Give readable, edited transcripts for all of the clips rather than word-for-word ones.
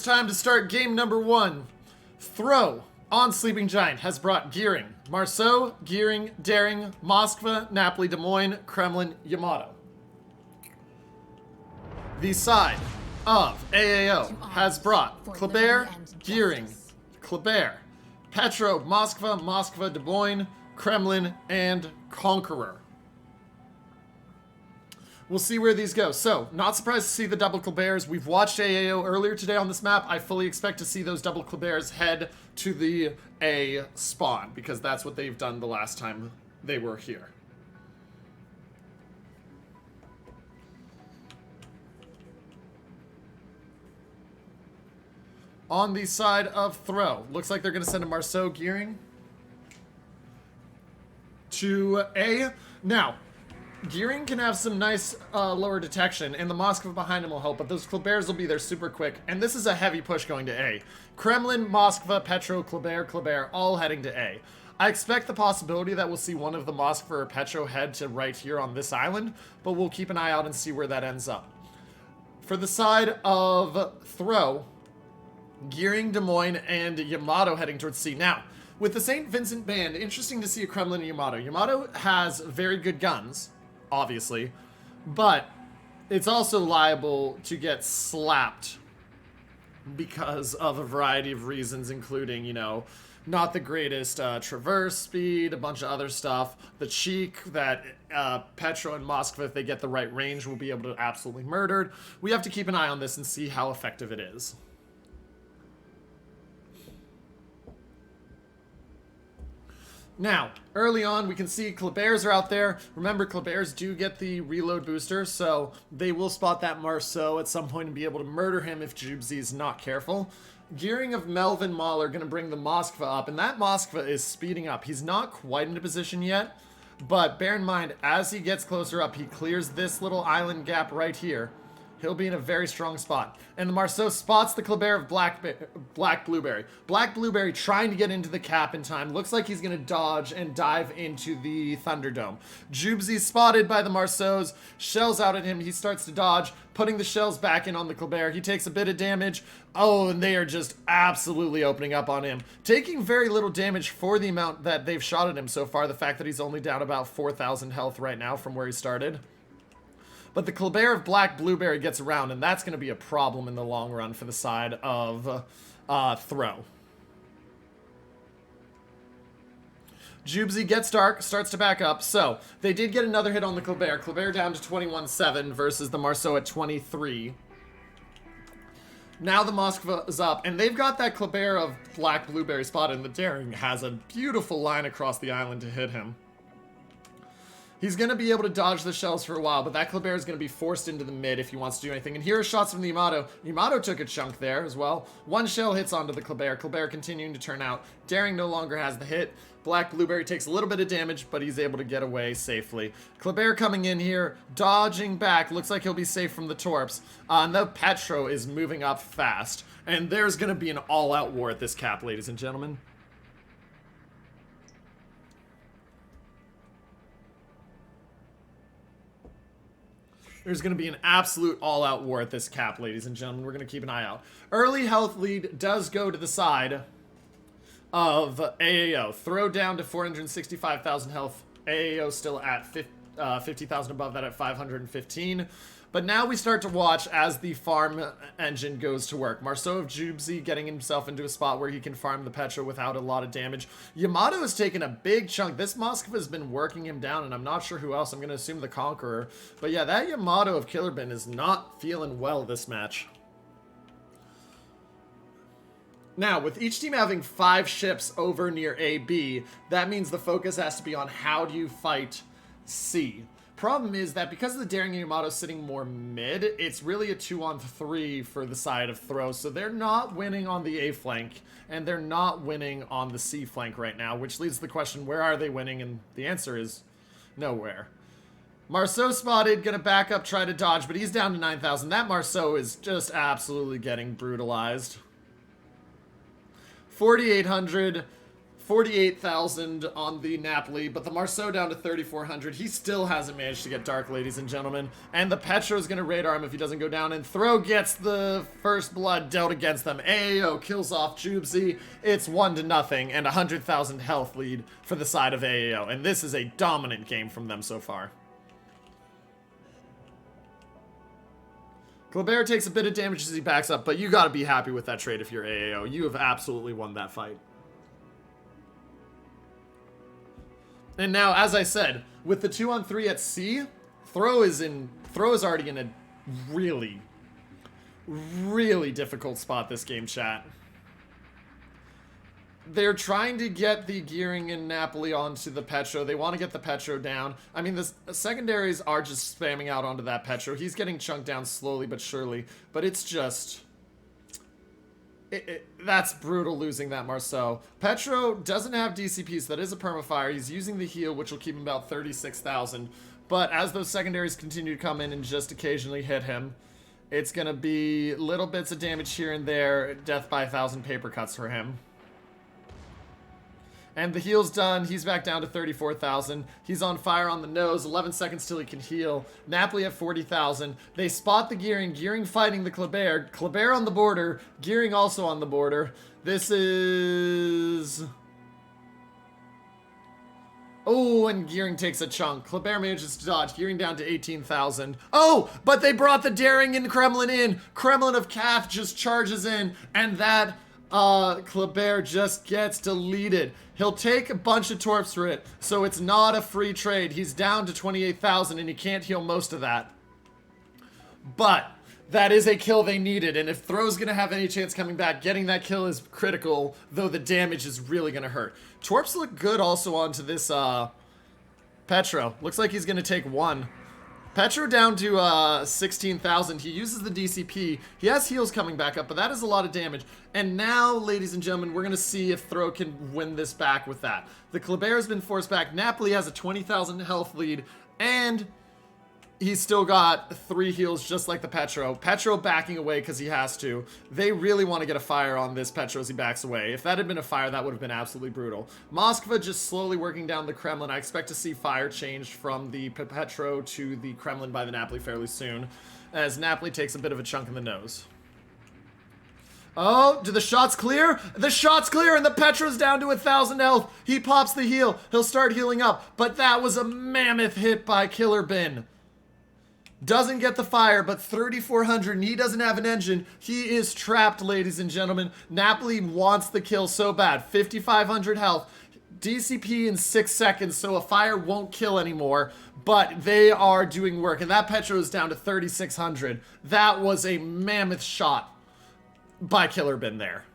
time to start game number 1. Throw on Sleeping Giant has brought Gearing, Marceau, Gearing, Daring, Moskva, Napoli, Des Moines, Kremlin, Yamato. The side of AAO has brought Kleber, Gearing, Kleber, Petro, Moskva, Moskva, Des Moines, Kremlin, and Conqueror. We'll see where these go. So, not surprised to see the double Klebers. We've watched AAO earlier today on this map. I fully expect to see those double Klebers head to the A spawn, because that's what they've done the last time they were here. On the side of Throw, looks like they're going to send a Marceau Gearing to A. Now, Gearing can have some nice lower detection, and the Moskva behind him will help, but those Klebers will be there super quick, and this is a heavy push going to A. Kremlin, Moskva, Petro, Kleber, Kleber, all heading to A. I expect the possibility that we'll see one of the Moskva or Petro head to right here on this island, but we'll keep an eye out and see where that ends up. For the side of Throw, Gearing, Des Moines, and Yamato heading towards C. Now, with the St. Vincent band, interesting to see a Kremlin and Yamato. Yamato has very good guns, obviously, but it's also liable to get slapped because of a variety of reasons, including, you know, not the greatest traverse speed, a bunch of other stuff. The cheek that Petro and Moskva, if they get the right range, will be able to absolutely murder. We have to keep an eye on this and see how effective it is. Now, early on, we can see Klebers are out there. Remember, Klebers do get the reload booster, so they will spot that Marceau at some point and be able to murder him if Jubzi's not careful. Gearing of Melvin Mall are going to bring the Moskva up, and that Moskva is speeding up. He's not quite in a position yet, but bear in mind, as he gets closer up, he clears this little island gap right here. He'll be in a very strong spot. And the Marceau spots the Kleber of Black Blueberry. Black Blueberry trying to get into the cap in time. Looks like he's going to dodge and dive into the Thunderdome. Jubzi spotted by the Marceaus. Shells out at him. He starts to dodge, putting the shells back in on the Kleber. He takes a bit of damage. Oh, and they are just absolutely opening up on him. Taking very little damage for the amount that they've shot at him so far. The fact that he's only down about 4,000 health right now from where he started. But the Kleber of Black Blueberry gets around, and that's going to be a problem in the long run for the side of Throw. Jubzi gets dark, starts to back up. So, they did get another hit on the Kleber. Kleber down to 21-7 versus the Marceau at 23. Now the Moskva is up, and they've got that Kleber of Black Blueberry spotted, and the Daring has a beautiful line across the island to hit him. He's going to be able to dodge the shells for a while, but that Kleber is going to be forced into the mid if he wants to do anything. And here are shots from the Yamato. Yamato took a chunk there as well. One shell hits onto the Kleber. Kleber continuing to turn out. Daring no longer has the hit. Black Blueberry takes a little bit of damage, but he's able to get away safely. Kleber coming in here, dodging back. Looks like he'll be safe from the Torps. And the Petro is moving up fast. And there's going to be an all-out war at this cap, ladies and gentlemen. There's going to be an absolute all-out war at this cap, ladies and gentlemen. We're going to keep an eye out. Early health lead does go to the side of AAO. Throw down to 465,000 health. AAO still at 50,000 above that at 515. But now we start to watch as the farm engine goes to work. Marceau of Jubzi getting himself into a spot where he can farm the Petro without a lot of damage. Yamato has taken a big chunk. This Moskva has been working him down, and I'm not sure who else. I'm going to assume the Conqueror. But yeah, that Yamato of Killer Bin is not feeling well this match. Now, with each team having 5 ships over near AB, that means the focus has to be on how do you fight C. Problem is that because of the Daring and Yamato sitting more mid, it's really a 2-on-3 for the side of Throw, so they're not winning on the A flank, and they're not winning on the C flank right now, which leads to the question, where are they winning? And the answer is nowhere. Marceau spotted, gonna back up, try to dodge, but he's down to 9,000. That Marceau is just absolutely getting brutalized. 4,800, 48,000 on the Napoli, but the Marceau down to 3,400. He still hasn't managed to get Dark, ladies and gentlemen. And the Petro's going to radar him if he doesn't go down. And Throw gets the first blood dealt against them. AAO kills off Jubesy. It's 1-0 and 100,000 health lead for the side of AAO. And this is a dominant game from them so far. Kleber takes a bit of damage as he backs up, but you got to be happy with that trade if you're AAO. You have absolutely won that fight. And now, as I said, with the 2-on-3 at C, Throw is already in a really, really difficult spot this game, chat. They're trying to get the gearing in Napoli onto the Petro. They want to get the Petro down. I mean, the secondaries are just spamming out onto that Petro. He's getting chunked down slowly but surely, but it's just... that's brutal losing that Marceau. Petro doesn't have DCP, so that is a permafire. He's using the heal, which will keep him about 36,000. But as those secondaries continue to come in and just occasionally hit him, it's going to be little bits of damage here and there. Death by 1,000 paper cuts for him. And the heal's done. He's back down to 34,000. He's on fire on the nose. 11 seconds till he can heal. Napoli at 40,000. They spot the Gearing. Gearing fighting the Kleber. Kleber on the border. Gearing also on the border. This is... oh, and Gearing takes a chunk. Kleber manages to dodge. Gearing down to 18,000. Oh, but they brought the Daring and Kremlin in. Kremlin of Kath just charges in. And that... Kleber just gets deleted. He'll take a bunch of torps for it, so it's not a free trade. He's down to 28,000 and he can't heal most of that. But that is a kill they needed, and if Throw's gonna have any chance coming back, getting that kill is critical, though the damage is really gonna hurt. Torps look good also onto this Petro. Looks like he's gonna take one. Petro down to 16,000. He uses the DCP. He has heals coming back up, but that is a lot of damage. And now, ladies and gentlemen, we're going to see if Throw can win this back with that. The Kleber has been forced back. Napoli has a 20,000 health lead, and he's still got 3 heals just like the Petro. Petro backing away because he has to. They really want to get a fire on this Petro as he backs away. If that had been a fire, that would have been absolutely brutal. Moskva just slowly working down the Kremlin. I expect to see fire change from the Petro to the Kremlin by the Napoli fairly soon, as Napoli takes a bit of a chunk in the nose. Oh, do the shots clear? The shots clear, and the Petro's down to 1,000 health. He pops the heal. He'll start healing up, but that was a mammoth hit by Killer Bin. Doesn't get the fire, but 3,400, and he doesn't have an engine. He is trapped, ladies and gentlemen. Napoli wants the kill so bad. 5,500 health. DCP in 6 seconds, so a fire won't kill anymore, but they are doing work, and that Petro is down to 3,600. That was a mammoth shot by Killer Bin there.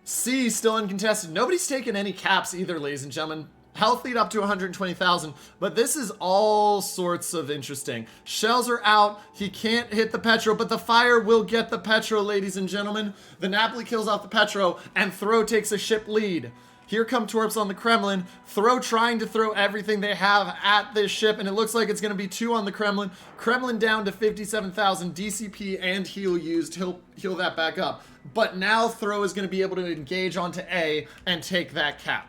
C still uncontested. Nobody's taken any caps either, ladies and gentlemen. Health lead up to 120,000, but this is all sorts of interesting. Shells are out. He can't hit the Petro, but the fire will get the Petro, ladies and gentlemen. The Napoli kills off the Petro, and Throw takes a ship lead. Here come Torps on the Kremlin. Throw trying to throw everything they have at this ship, and it looks like it's going to be 2 on the Kremlin. Kremlin down to 57,000. DCP and heal used. He'll heal that back up. But now Throw is going to be able to engage onto A and take that cap.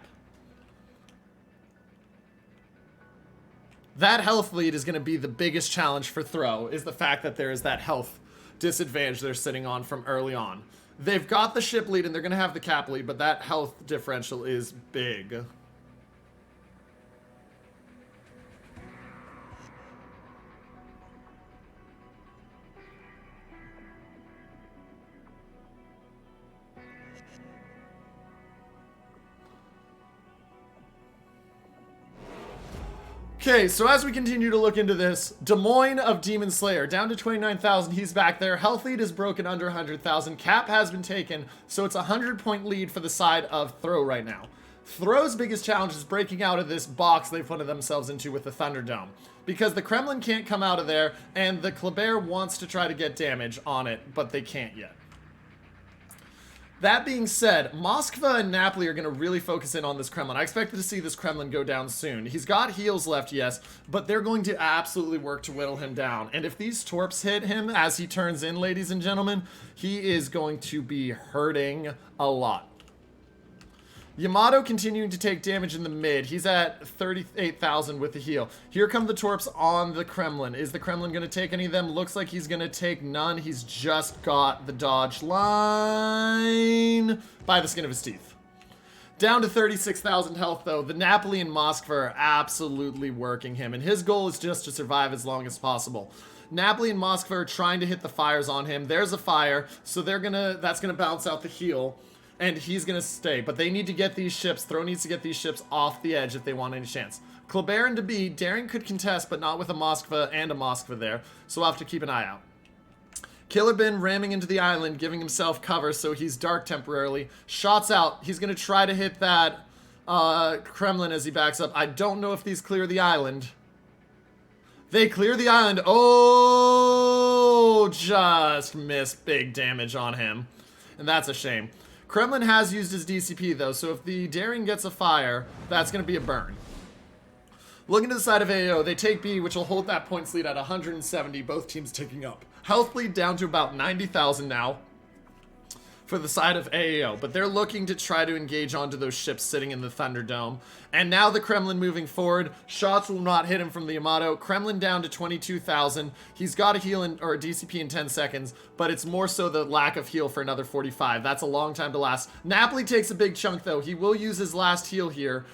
That health lead is going to be the biggest challenge for Throw, is the fact that there is that health disadvantage they're sitting on from early on. They've got the ship lead and they're going to have the cap lead, but that health differential is big. Okay, so as we continue to look into this, Des Moines of Demon Slayer, down to 29,000, he's back there. Health lead is broken under 100,000. Cap has been taken, so it's a 100-point lead for the side of Throw right now. Throw's biggest challenge is breaking out of this box they've put themselves into with the Thunderdome, because the Kremlin can't come out of there, and the Kleber wants to try to get damage on it, but they can't yet. That being said, Moskva and Napoli are going to really focus in on this Kremlin. I expected to see this Kremlin go down soon. He's got heals left, yes, but they're going to absolutely work to whittle him down. And if these Torps hit him as he turns in, ladies and gentlemen, he is going to be hurting a lot. Yamato continuing to take damage in the mid. He's at 38,000 with the heal. Here come the Torps on the Kremlin. Is the Kremlin going to take any of them? Looks like he's going to take none. He's just got the dodge line by the skin of his teeth. Down to 36,000 health, though. The Napoli and Moskva are absolutely working him, and his goal is just to survive as long as possible. Napoli and Moskva are trying to hit the fires on him. There's a fire, so that's gonna bounce out the heal, and he's gonna stay. But they need to get these ships. Throw needs to get these ships off the edge if they want any chance. Kleber and DeB, Daring could contest, but not with a Moskva and a Moskva there, so we'll have to keep an eye out. Killer Bin ramming into the island, giving himself cover, so he's dark temporarily. Shots out. He's going to try to hit that Kremlin as he backs up. I don't know if these clear the island. They clear the island. Oh, just missed big damage on him. And that's a shame. Kremlin has used his DCP, though, so if the Daring gets a fire, that's going to be a burn. Looking to the side of AAO, they take B, which will hold that points lead at 170, both teams ticking up. Health bleed down to about 90,000 now for the side of AAO, but they're looking to try to engage onto those ships sitting in the Thunderdome. And now the Kremlin moving forward. Shots will not hit him from the Yamato. Kremlin down to 22,000. He's got a heal or a DCP in 10 seconds, but it's more so the lack of heal for another 45. That's a long time to last. Napoli takes a big chunk, though. He will use his last heal here,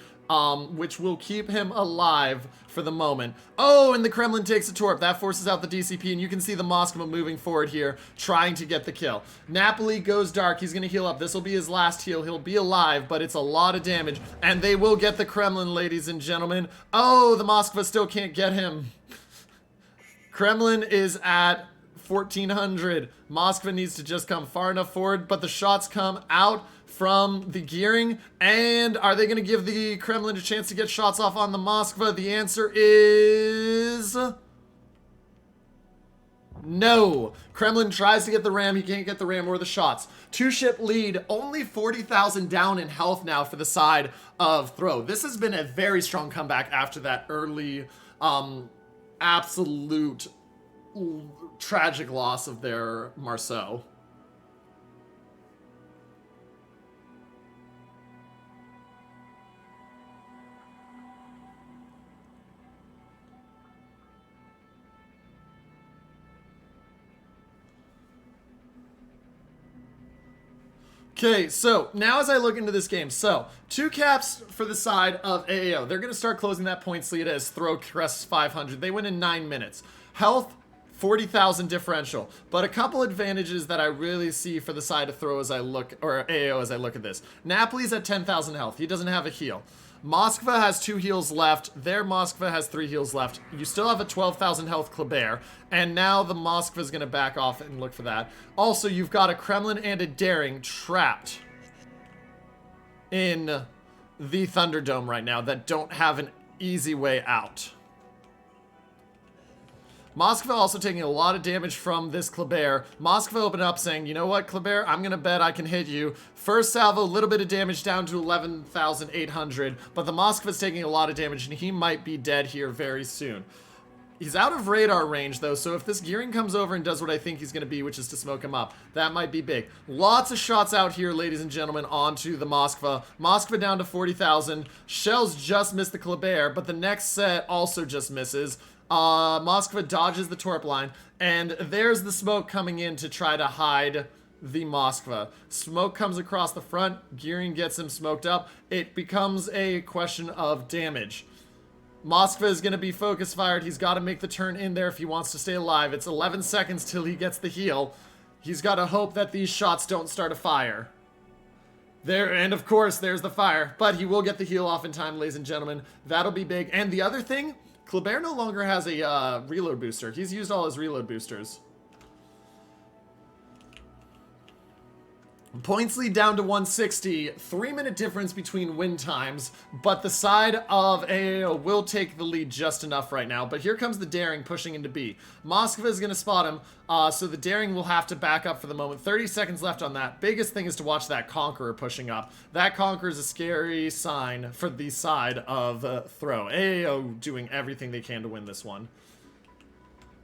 which will keep him alive for the moment. Oh, and the Kremlin takes a torp. That forces out the DCP, and you can see the Moskva moving forward here, trying to get the kill. Napoli goes dark. He's going to heal up. This will be his last heal. He'll be alive, but it's a lot of damage, and they will get the Kremlin, ladies and gentlemen. Oh, the Moskva still can't get him. Kremlin is at 1,400. Moskva needs to just come far enough forward, but the shots come out from the gearing, and are they going to give the Kremlin a chance to get shots off on the Moskva? The answer is no. Kremlin tries to get the ram. He can't get the ram or the shots. Two-ship lead, only 40,000 down in health now for the side of Throw. This has been a very strong comeback after that early absolute tragic loss of their Marceau. Okay, so now as I look into this game, so 2 caps for the side of AAO. They're going to start closing that points lead as Throw crests 500. They win in 9 minutes. Health, 40,000 differential. But a couple advantages that I really see for the side of Throw as I look, or AAO as I look at this. Napoli's at 10,000 health. He doesn't have a heal. Moskva has 2 heals left. Their Moskva has 3 heals left. You still have a 12,000 health Kleber. And now the Moskva is going to back off and look for that. Also, you've got a Kremlin and a Daring trapped in the Thunderdome right now that don't have an easy way out. Moskva also taking a lot of damage from this Kleber. Moskva opened up saying, you know what, Kleber, I'm going to bet I can hit you. First salvo, a little bit of damage down to 11,800, but the Moskva's taking a lot of damage, and he might be dead here very soon. He's out of radar range, though, so if this gearing comes over and does what I think he's going to be, which is to smoke him up, that might be big. Lots of shots out here, ladies and gentlemen, onto the Moskva. Moskva down to 40,000. Shells just missed the Kleber, but the next set also just misses. Moskva dodges the torp line, and there's the smoke coming in to try to hide the Moskva. Smoke comes across the front, gearing gets him smoked up. It becomes a question of damage. Moskva is going to be focus fired. He's got to make the turn in there if he wants to stay alive. It's 11 seconds till he gets the heal. He's got to hope that these shots don't start a fire. There, and of course, there's the fire. But he will get the heal off in time, ladies and gentlemen. That'll be big. And the other thing, Kleber no longer has a reload booster. He's used all his reload boosters. Points lead down to 160. 3-minute difference between win times, but the side of AAO will take the lead just enough right now. But here comes the Daring pushing into B. Moskva is going to spot him, so the Daring will have to back up for the moment. 30 seconds left on that. Biggest thing is to watch that Conqueror pushing up. That Conqueror is a scary sign for the side of Throw. AAO doing everything they can to win this one.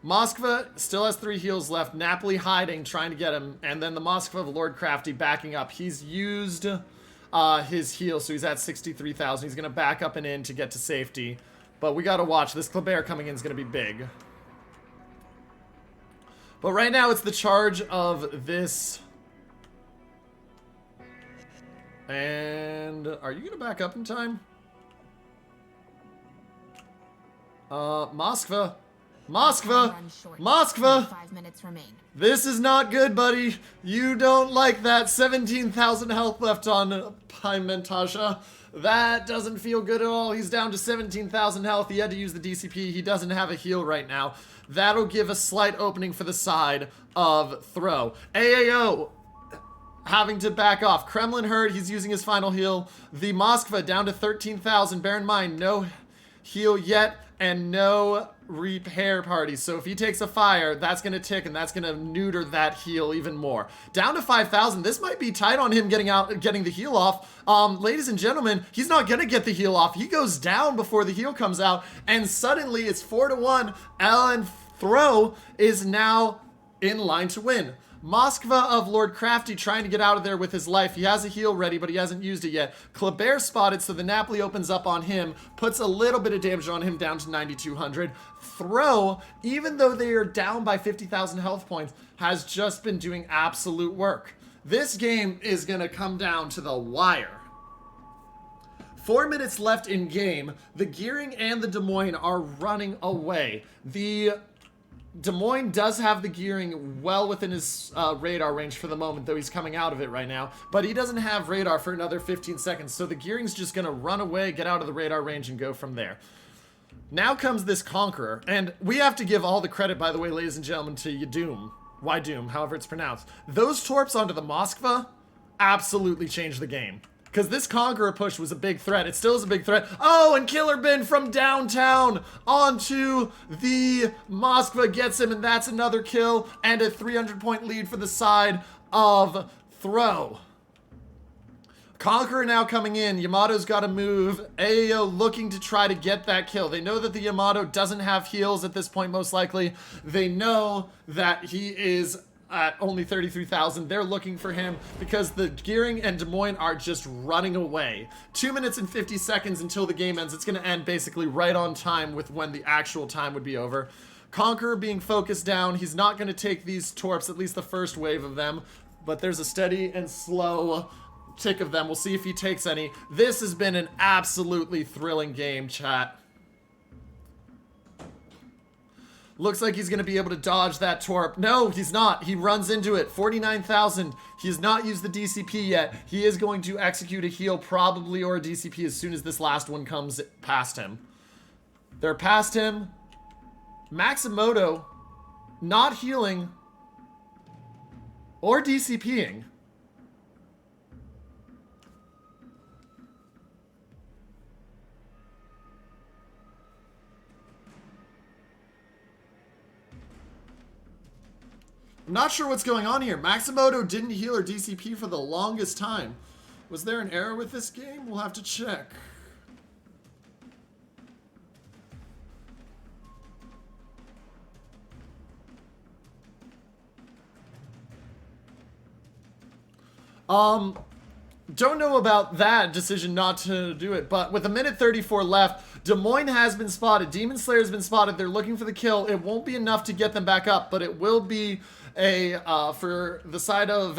Moskva still has 3 heals left. Napoli hiding, trying to get him. And then the Moskva of Lord Crafty backing up. He's used his heal, so he's at 63,000. He's going to back up and in to get to safety. But we got to watch. This Kleber coming in is going to be big. But right now, it's the charge of this. And are you going to back up in time? Moskva. Moskva! Moskva! 5 minutes remain. This is not good, buddy. You don't like that. 17,000 health left on Pimentasha. That doesn't feel good at all. He's down to 17,000 health. He had to use the DCP. He doesn't have a heal right now. That'll give a slight opening for the side of Throw. AAO having to back off. Kremlin hurt. He's using his final heal. The Moskva down to 13,000. Bear in mind, no heal yet and no repair parties. So if he takes a fire, that's going to tick and that's going to neuter that heal even more. Down to 5,000. This might be tight on him getting the heal off. Ladies and gentlemen, he's not going to get the heal off. He goes down before the heal comes out, and suddenly it's 4-1. And Throw is now in line to win. Moskva of Lord Crafty trying to get out of there with his life. He has a heal ready, but he hasn't used it yet. Kleber spotted, so the Napoli opens up on him, puts a little bit of damage on him, down to 9,200. Throw, even though they are down by 50,000 health points, has just been doing absolute work. This game is going to come down to the wire. 4 minutes left in game. The Gearing and the Des Moines are running away. The Des Moines does have the Gearing well within his radar range for the moment, though he's coming out of it right now. But he doesn't have radar for another 15 seconds, so the Gearing's just going to run away, get out of the radar range, and go from there. Now comes this Conqueror, and we have to give all the credit, by the way, ladies and gentlemen, to Yadum. Doom, however it's pronounced. Those torps onto the Moskva absolutely changed the game. Because this Conqueror push was a big threat. It still is a big threat. Oh, and Killer Bin from downtown onto the Moskva gets him, and that's another kill and a 300-point lead for the side of Throw. Conqueror now coming in. Yamato's got to move. AAO looking to try to get that kill. They know that the Yamato doesn't have heals at this point, most likely. They know that he is at only 33,000. They're looking for him because the Gearing and Des Moines are just running away. 2 minutes and 50 seconds until the game ends. It's going to end basically right on time with when the actual time would be over. Conqueror being focused down. He's not going to take these torps, at least the first wave of them, but there's a steady and slow tick of them. We'll see if he takes any. This has been an absolutely thrilling game, chat. Looks like he's going to be able to dodge that torp. No, he's not. He runs into it. 49,000. He has not used the DCP yet. He is going to execute a heal probably or a DCP as soon as this last one comes past him. They're past him. Maximoto not healing or DCPing. I'm not sure what's going on here. Maximoto didn't heal or DCP for the longest time. Was there an error with this game? We'll have to check. Don't know about that decision not to do it, but with 1:34 left, Des Moines has been spotted. Demon Slayer has been spotted. They're looking for the kill. It won't be enough to get them back up, but it will be for the side of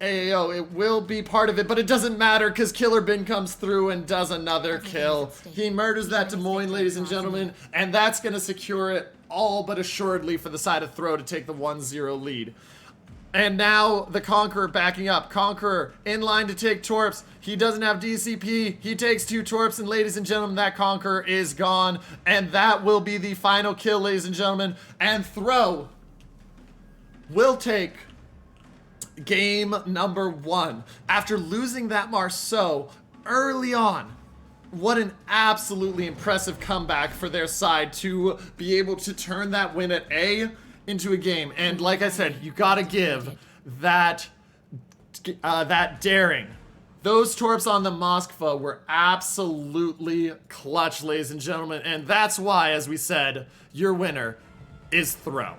AAO, it will be part of it, but it doesn't matter because Killer Bin comes through and does another kill. He murders that Des Moines, ladies and gentlemen, and that's going to secure it all but assuredly for the side of Throw to take the 1-0 lead. And now the Conqueror backing up. Conqueror in line to take torps. He doesn't have DCP. He takes 2 torps, and ladies and gentlemen, that Conqueror is gone. And that will be the final kill, ladies and gentlemen. And Throw will take game number 1. After losing that Marceau early on. What an absolutely impressive comeback for their side to be able to turn that win at A into a game. And like I said, you gotta give that daring. Those torps on the Moskva were absolutely clutch, ladies and gentlemen. And that's why, as we said, your winner is Throw.